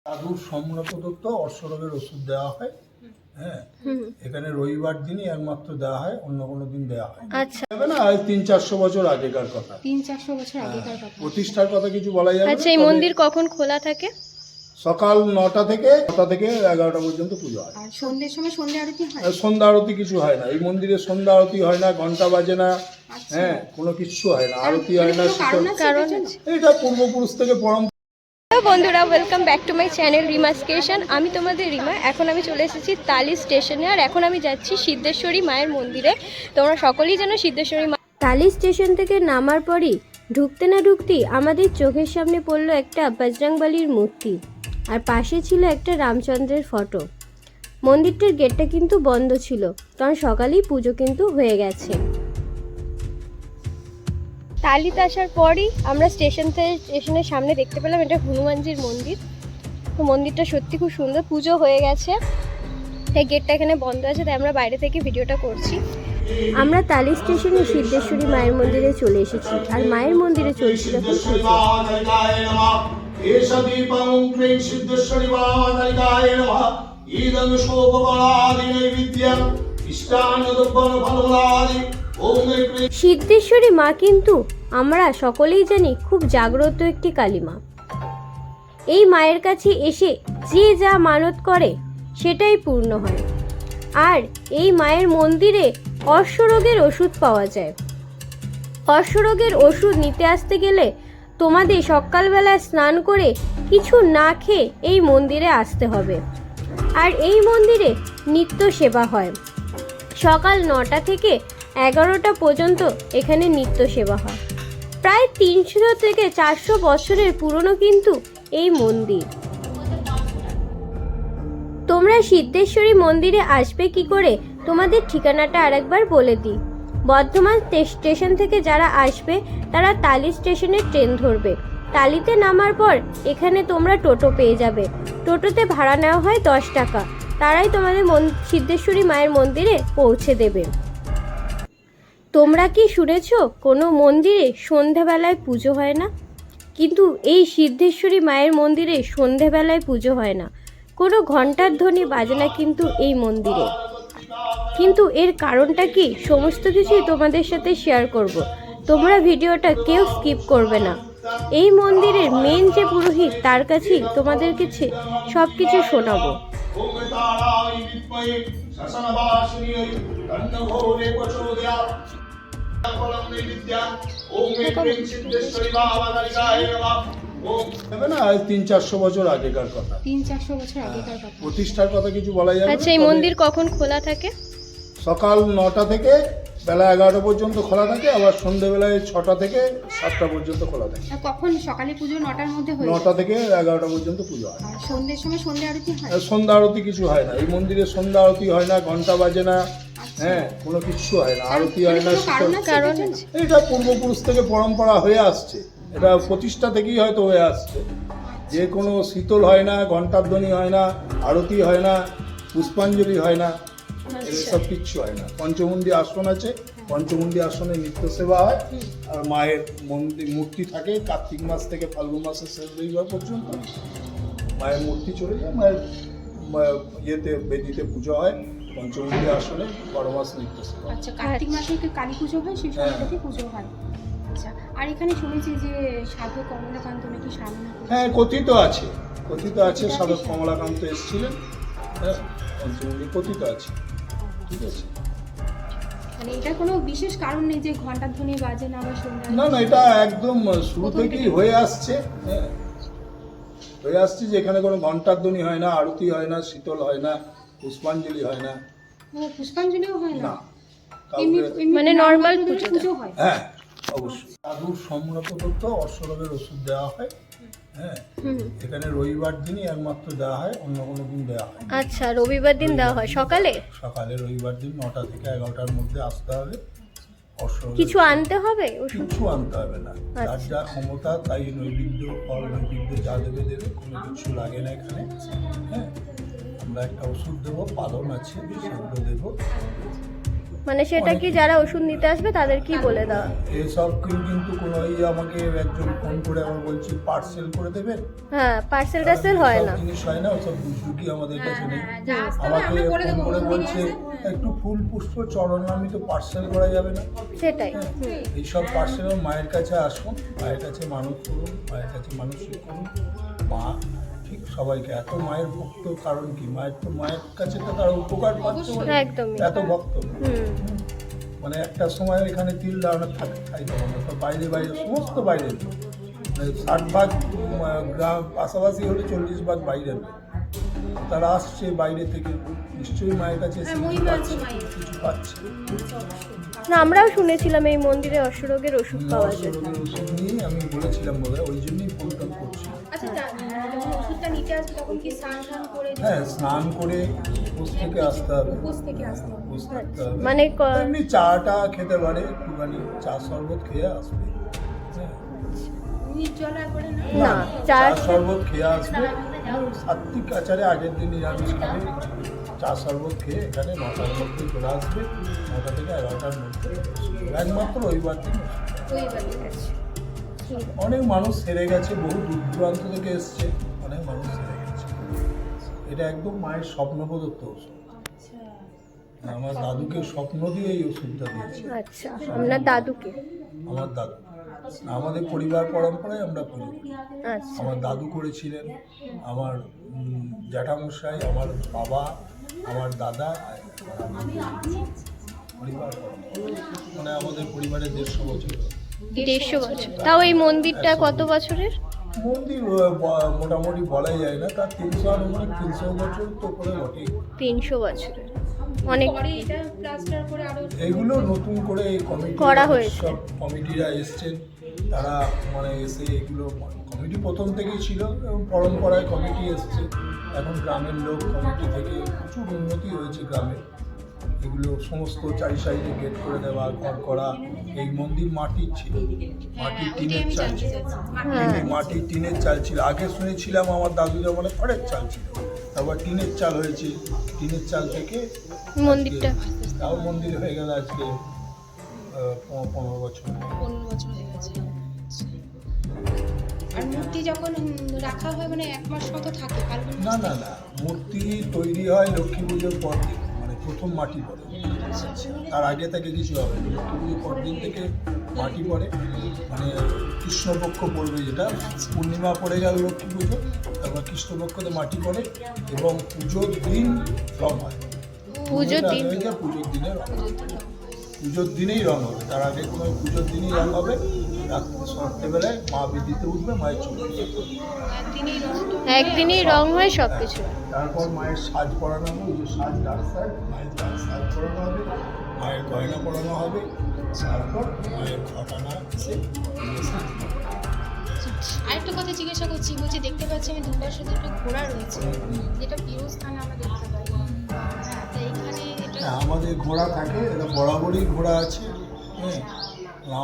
দাদুর সম্মান প্রদত্ত অশ্বরোগের ওষুধ দেওয়া হয়। হ্যাঁ, এখানে রবিবার দিনই একমাত্র দেওয়া হয়, অন্য কোনো দিন দেওয়া হয় আচ্ছা না। আজ 300-400 বছর আগেকার কথা, 300-400 বছর আগেকার কথা। প্রতিষ্ঠার কথা কিছু বলা যাবে না। আচ্ছা, এই মন্দির কখন খোলা থাকে? সকাল 9টা থেকে 11টা পর্যন্ত পুজো হয়। আর সন্ধ্যের সময় সন্ধ্যা আরতি হয়? সন্ধ্যা আরতি কিছু হয় না এই মন্দিরে, সন্ধ্যা আরতি হয় না, ঘন্টা বাজে না। হ্যাঁ, কোনো কিছু হয় না, আরতি হয় না। কারণ এটা পূর্বপুরুষ থেকে পরম্পরা। হ্যালো বন্ধুরা, welcome back to my channel রিমাস creation. আমি তোমাদের রিমা। এখন আমি চলে এসেছি তালি স্টেশনে, আর এখন আমি যাচ্ছি সিদ্ধেশ্বরী মায়ের মন্দিরে। তোমরা সকলেই জানো সিদ্ধেশ্বরী মা। তালি স্টেশন থেকে নামার পরই ঢুকতে না ঢুকতেই আমাদের চোখের সামনে পড়লো একটা বজরংবলীর মূর্তি, আর পাশে ছিল একটা রামচন্দ্রের ফটো। মন্দিরটার গেটটা কিন্তু বন্ধ ছিল, কারণ সকালেই পুজো কিন্তু হয়ে গেছে। তালিতে আসার পরই আমরা স্টেশনের সামনে দেখতে পেলাম এটা হনুমানজির মন্দির। তো মন্দিরটা সত্যি খুব সুন্দর। পুজো হয়ে গেছে, এই গেটটা এখানে বন্ধ আছে, তাই আমরা বাইরে থেকে ভিডিওটা করছি। আমরা তালি স্টেশনে সিদ্ধেশ্বরী মায়ের মন্দিরে চলে এসেছি, আর মায়ের মন্দিরে চলছিল এখন পুজো। সিদ্ধেশ্বরী মা কিন্তু আমরা সকলেই জানি খুব জাগ্রত একটি কালী মা। এই মায়ের কাছে এসে যে যা মানত করে সেটাই পূর্ণ হয়। আর এই মায়ের মন্দিরে অশ্বরোগের ওষুধ পাওয়া যায়। অশ্বরোগের ওষুধ নিতে আসতে গেলে তোমাদের সকালবেলায় স্নান করে কিছু না খেয়ে এই মন্দিরে আসতে হবে। আর এই মন্দিরে নিত্য সেবা হয়, সকাল 9টা থেকে 11টা পর্যন্ত এখানে নিত্য সেবা হয়। প্রায় 300 থেকে 400 বছরের পুরনো কিন্তু এই মন্দির। তোমরা সিদ্ধেশ্বরী মন্দিরে আসবে কি করে, তোমাদের ঠিকানাটা আরেকবার বলে দিই। বর্ধমান স্টেশন থেকে যারা আসবে তারা তালি স্টেশনে ট্রেন ধরবে। তালিতে নামার পর এখানে তোমরা টোটো পেয়ে যাবে। টোটোতে ভাড়া নেওয়া হয় 10 টাকা। তারাই তোমাদের সিদ্ধেশ্বরী মায়ের মন্দিরে পৌঁছে দেবে। তোমরা কি শুনেছ কোনো মন্দিরে সন্ধেবেলায় পুজো হয় না? কিন্তু এই সিদ্ধেশ্বরী মায়ের মন্দিরে সন্ধেবেলায় পুজো হয় না, কোনো ঘন্টার ধ্বনি বাজে না কিন্তু এই মন্দিরে। কিন্তু এর কারণটা কি, সমস্ত কিছুই তোমাদের সাথে শেয়ার করব। তোমরা ভিডিওটা কেউ স্কিপ করবে না। এই মন্দিরের মেন যে পুরোহিত, তার কাছেই তোমাদের কাছে সব কিছু শোনাবো। আজ 300-400 বছর আগেকার কথা, 300-400 বছর আগেকার কথা। প্রতিষ্ঠার কথা কিছু বলা যাবে না। আচ্ছা, এই মন্দির কখন খোলা থাকে? সকাল 9টা থেকে বেলা 11টা পর্যন্ত খোলা থাকে, আবার সন্ধ্যেবেলায় 6টা থেকে 7টা পর্যন্ত খোলা থাকে। আর কখন সকালে পুজো 9টার মধ্যে হয়ে 9টা থেকে 11টা পর্যন্ত পুজো হয়। আর সন্ধ্যের সময় সন্ধ্যা আরতি হয়? সন্ধ্যা আরতি কিছু হয় না এই মন্দিরে, সন্ধ্যা আরতি হয় না, ঘন্টা বাজে না। হ্যাঁ, কোনো কিছু হয় না, আরতি হয় না। কারণ এটা পূর্বপুরুষ থেকে পরম্পরা হয়ে আসছে, এটা প্রতিষ্ঠা থেকেই হয়তো হয়ে আসছে। যে কোনো শীতল হয় না, ঘণ্টার ধ্বনি হয় না, আরতি হয় না, পুষ্পাঞ্জলি হয় না, এসব কিচ্ছু হয় না। পঞ্চমুণ্ডী আসন আছে, পঞ্চমুণ্ডী আসনে নিত্য সেবা হয়। আর মায়ের মূর্তি থাকে কার্তিক মাস থেকে ফাল্গুন মাসের শেষ রবিবার পর্যন্ত। মায়ের মূর্তি চলে যায়, মায়ের ইয়েতে বেদিতে পুজো হয় পঞ্চমুণ্ডী আসনে, 12 মাস নিত্য সেবা। আচ্ছা, কার্তিক মাসে কি কালী পুজো হয়, সেই সময় থেকে পুজো হয়। আচ্ছা, আর এখানে শুনেছি যে সাধু কমলাকান্ত নাকি সাধনা করেছেন। হ্যাঁ, কথিত আছে সাধক কমলাকান্ত এসেছিলেন। হ্যাঁ, পঞ্চমুণ্ডী কথিত আছে, ঠিক আছে। মানে এটা কোনো বিশেষ কারণ নেই যে ঘন্টার ধ্বনি বাজে না বা সন্ধ্যা? না, এটা একদম শুরু থেকেই হয়ে আসছে। হ্যাঁ, হয়ে আসছে যে এখানে কোনো ঘন্টার ধ্বনি হয় না, আরতি হয় না, শীতল হয় না, পুষ্পাঞ্জলি হয় না। পুষ্পাঞ্জলিও হয় না? মানে নর্মাল পুজো হয়? হ্যাঁ, অবশ্যই। দাদুর সম্মান প্রদত্ত অশ্বরোগের ওষুধ দেওয়া হয়। হ্যাঁ, এখানে রবিবার দিনই একমাত্র দেওয়া হয়, অন্য কোনো দিন দেওয়া হয়। আচ্ছা, রবিবার দিন দেওয়া হয় সকালে? সকালে রবিবার দিন 9টা থেকে 11টার মধ্যে আসতে হবে। কিছু আনতে হবে? কিছু আনতে হবে না, যার যা ক্ষমতা তাই নৈবেদ্য, ফল নৈবেদ্য যা দেবে, কোনো কিছু লাগে না এখানে। হ্যাঁ, আমরা একটা ওষুধ দেবো, পালন আছে, সেগুলো দেবো। মানে সেটা কি যারা ওষুধ নিতে আসবে তাদের কি বলে দেওয়া? এসব কিন্তু কোনো এই যে আমাকে একজন ফোন করে আমার বলছি পার্সেল করে দেবেন, হ্যাঁ, পার্সেল টার্সেল হয় না। সব জিনিস হয় না, ওসব বুঝুকি আমাদের কাছে নেই। যা আসতে হবে আমাকে আমরা করে ফোন দেবো, করে ওষুধ বলছে নিয়ে আসে। একটু ফুল পুষ্প চরণ আমি তো পার্সেল করা যাবে না। সেটাই। এইসব পার্সেল মায়ের কাছে আসুন, মায়ের কাছে মানুষ করুন, মায়ের কাছে মানসিক করুন। মা ঠিক সবাইকে, এত মায়ের ভক্ত কারণ কি, মায়ের কাছে তো তার উপকার পাচ্ছে বলে একদমই। এত ভক্ত। মানে একটা সময় এখানে তিল ধারণা থাকতে হবে, তো বাইরে সমস্ত বাইরে, মানে 60 ভাগ গ্রাম পাশাপাশি হলে 40 ভাগ বাইরে। তারা আসছে বাইরে থেকে, নিশ্চয়ই মায়ের কাছে এসে কিছু মহিমা আছে পাচ্ছে, মায়ের। কিছু পাচ্ছে। না, আমরাও শুনেছিলাম এই মন্দিরে অশ্বরোগের ওষুধ পাওয়া যায়। রোগের ওষুধ নিয়েই আমি বলেছিলাম বোধহয়, ওই জন্যই ফোনটা করছি। আচ্ছা, যখন ওষুধটা নিতে আসবে তখন কি স্নান টান করে হ্যাঁ, স্নান করে উপোস থেকে আসতে হবে, উপোস থেকে আসতে হবে? উপোস থাকতে হবে। মানে এমনি চাটা খেতে পারে, একটুখানি চা শরবত খেয়ে আসবে। হ্যাঁ। নির্জলা করে না? না, চা চা শরবত খেয়ে আসবে, সাত্বিক আচারে আগের দিন নিরামিষ খাবে, চা শরবত খেয়ে এখানে 9টার মধ্যে চলে আসবে, 9টা থেকে 11টার মধ্যে। একমাত্র রবিবার দিন ওই বাড়ি। অনেক মানুষ সেরে গেছে, বহু দূর দূরান্ত থেকে এসছে, অনেক মানুষ সেরে গেছে। এটা একদম মায়ের স্বপ্ন প্রদত্ত ওষুধ। আমার দাদুকে স্বপ্ন দিয়ে এই ওষুধটা দিয়েছে। আচ্ছা, আপনার দাদুকে? আমার দাদু, আমাদের পরিবার পরম্পরায় আমরা পুজো করি। আচ্ছা, আমার দাদু করেছিলেন, আমার জ্যাঠামশাই, আমার বাবা, আমার দাদা, পরিবার পরম্পরা। মানে আমাদের পরিবারের 150 বছর। 150 বছর। তাও এই মন্দিরটা কত বছরের? মন্দির মোটামুটি বলাই যায় না, তার 300 বছর তো করে বটেই। 300 বছরের অনেক। পরে এটা প্লাস্টার করে আরো এগুলো নতুন করে এই কমিটি করা হয়েছে। সব কমিটিরা এসছেন, তারা মানে এসে এগুলো, কমিটি প্রথম থেকেই ছিল এবং পরম্পরায় কমিটি এসছে। এখন গ্রামের লোক কমিটি থেকে প্রচুর উন্নতি হয়েছে গ্রামে। এগুলো সমস্ত চারি সাইডে গেট করে দেওয়া, ঘর করা। এই মন্দির মাটির ছিল, মাটির টিনের চাল ছিল, মাটির টিনের চাল ছিল। আগে শুনেছিলাম আমার দাদু জমানে খড়ের চাল ছিল, তারপর টিনের চাল হয়েছে, টিনের চাল থেকে মন্দিরটা তাও মন্দির হয়ে গেল আজকে 15 বছর। 15 বছর হয়ে গেছে। আর মূর্তি যখন রাখা হয় মানে 1 মাস মতো থাকে, ফাল্গুন না মাস না থেকে? না, মূর্তি তৈরি হয় লক্ষ্মী পুজোর পর দিন, মানে প্রথম মাটি পড়ে, তার আগে থেকে কিছু হবে না। লক্ষ্মী পুজোর পর দিন থেকে মাটি পড়ে, মানে কৃষ্ণপক্ষ পড়বে, যেটা পূর্ণিমা পড়ে গেল লক্ষ্মী পুজো, তারপর কৃষ্ণপক্ষতে মাটি পড়ে এবং পুজোর দিন রং হয়। পুজোর দিন? হয়ে যায় পুজোর দিনে রং, পুজোর দিনেই রং হবে, তার আগে কোনো পুজোর দিনই রং হবে। রাত্রেবেলায় মা বেদিতে উঠবে, মায়ের চোখ একদিনেই রং একদিনই রং হয় সবকিছু। তারপর মায়ের সাজ পরানো হবে, ওই যে সাজ, ডাক সাজ, মায়ের ডাক সাজ পরানো হবে, মায়ের গয়না পরানো হবে, তারপর মায়ের ঘটানা এসে আরেকটা কথা জিজ্ঞাসা করছি, বলছি দেখতে পাচ্ছি আমি দুর্গার সাথে একটা ঘোড়া রয়েছে, যেটা প্রিয় স্থানে আমরা দেখতে পাই। হ্যাঁ, তো এইখানে এটা হ্যাঁ, আমাদের ঘোড়া থাকে, এটা বরাবরই ঘোড়া আছে। হ্যাঁ,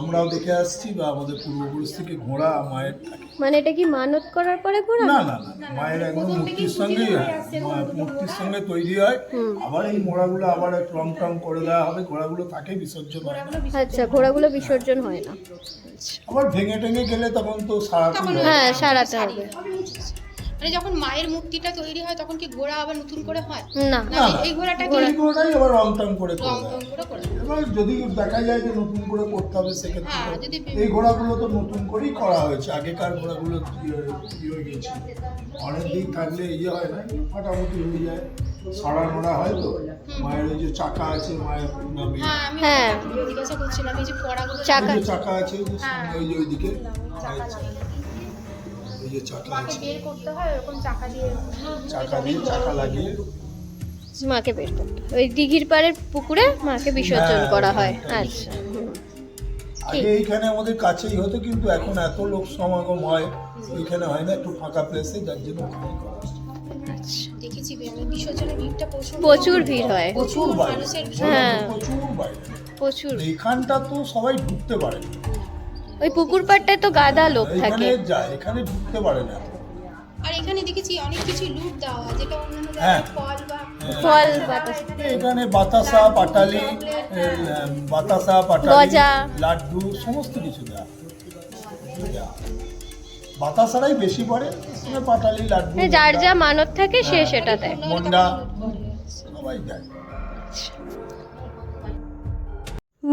আমরাও দেখে আসছি, বা আমাদের পূর্বপুরুষ থেকে ঘোড়া মায়ের থাকে। মানে এটা কি মানত করার পরে ঘোরা? না না না, মায়ের একদম মূর্তির সঙ্গেই হয়, মূর্তির সঙ্গে তৈরি হয়। আবার এই ঘোড়াগুলো আবার একটু রং টং করে দেওয়া হবে, ঘোড়াগুলো থাকে, বিসর্জন হয় না। আচ্ছা, ঘোড়াগুলো বিসর্জন হয় না। আবার ভেঙে টেঙে গেলে তখন তো সারাতেই তখন হবে। হ্যাঁ, সারাতে হবে। মানে যখন মায়ের মূর্তিটা তৈরি হয় তখন কি ঘোড়া আবার নতুন করে হয়? না, না, এই ঘোড়াটা কি এই ঘোড়াটাই আবার রং টং করে রং দেয়। টং করে করে? এবার যদি দেখা যায় যে নতুন করে করতে হবে, সেক্ষেত্রে হ্যাঁ, যদি এই ঘোড়াগুলো তো নতুন করেই করা হয়েছে, আগেকার ঘোড়াগুলো হয়ে গেছে, অনেক দিন থাকলে ইয়ে হয় না, ফাটাফাটি হয়ে যায়, সারা নোড়া হয় তো। মায়ের ওই যে সাকা আছে, মায়ের নামে হ্যাঁ, আমি হ্যাঁ। জিজ্ঞাসা করছিলাম এই যে পড়াগুলো চাকা। ওই যে চাকা আছে, ওই যে সামনে, ওই যে ওইদিকে মায়ের চাকা, ওই যে চাকা মাকে আছে, বের করতে হয় এরকম চাকা দিয়ে। চাকা লাগিয়ে মাকে বের করতে হয়। ওই দিঘির পাড়ের পুকুরে মাকে বিসর্জন হ্যাঁ, করা হয়। হ্যাঁ, আচ্ছা, আগে এইখানে আমাদের কাছেই হতো, কিন্তু এখন এত লোক সমাগম হয়, এইখানে হয় না, একটু ফাঁকা প্লেসে, যার জন্য ওখানেই করা হয়। দেখেছি আমি বিসর্জনের ভিড়টা প্রচুর ভিড় হয়। প্রচুর বাইরে, মানুষের হ্যাঁ। প্রচুর বাইরে। প্রচুর। এইখানটা তো সবাই ঢুকতে পারে না, ওই পুকুর পাড়টায় তো গাদা লোক এখানে থাকে। যায়, এখানে ঢুকতে পারে না। আর এখানে দেখেছি অনেক কিছু লুট দেওয়া হয়, যেটা অন্যান্য হ্যাঁ। জায়গায় ফল বা ফল বাতাস এখানে বাতাসা পাটালি গজা। লাড্ডু সমস্ত কিছু দেওয়া বাতাসারাই বেশি পড়ে, পাটালি লাড্ডু যার যা মানত থাকে সে সেটা দেয়। মন্ডা সবাই দেয়।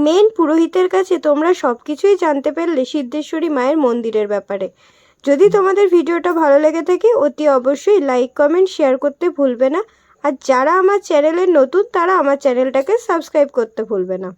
মেন পুরোহিতের কাছে তোমরা সব কিছুই জানতে পারলে সিদ্ধেশ্বরী মায়ের মন্দিরের ব্যাপারে। যদি তোমাদের ভিডিওটা ভালো লেগে থাকে অতি অবশ্যই লাইক কমেন্ট শেয়ার করতে ভুলবে না। আর যারা আমার চ্যানেলে নতুন তারা আমার চ্যানেলটাকে সাবস্ক্রাইব করতে ভুলবে না।